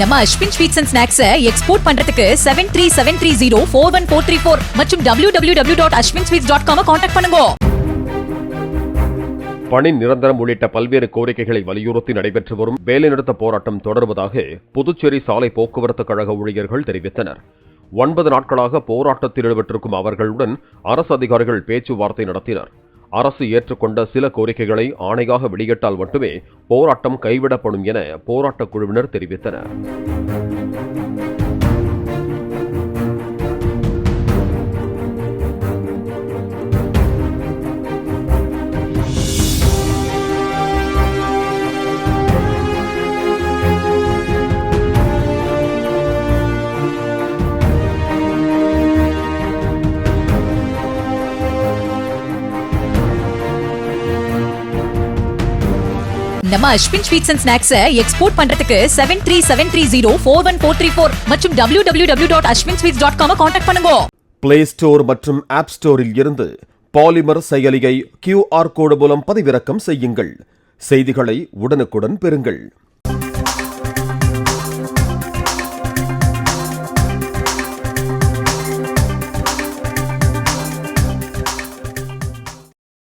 நம்ம Ashwin sweets and snacks export பண்றதுக்கு 7373041434 மற்றும் www.ashwinsweets.com கான்டாக்ட் பண்ணுங்க. பணி நிரந்தரம் உள்ளிட்ட பல்வேறு கோரிக்கைகளை வலியுறுத்தி நடைபெற்று வரும் வேலைநிறுத்த போராட்டம் தொடர்வதாக புதுச்சேரி சாலை போக்குவரத்து கழக ஊழியர்கள் தெரிவித்தனர். 9 நாட்களாக போராட்டத்தில் ஈடுபட்டிருக்கும் அவர்களுடன் அரசு அதிகாரிகள் பேச்சுவார்த்தை நடத்தினர். அரசு ஏற்றுக்கொண்ட சில கோரிக்கைகளை ஆணையாக வெளியிட்டால் மட்டுமே போராட்டம் கைவிடப்படும் என போராட்டக் குழுவினர் தெரிவித்தனர். நம்ம Ashwin sweets and snacks export பண்றதுக்கு 7373041434 மற்றும் www.ashwinsweets.com கான்டாக்ட் பண்ணுங்க. பிளே ஸ்டோர் மற்றும் ஆப் ஸ்டோரில் இருந்து பாலிமர் செயலியை QR கோடு மூலம் பதிவிறக்கம் செய்யுங்கள். செய்திகளை உடனுக்குடன் பெறுங்கள்.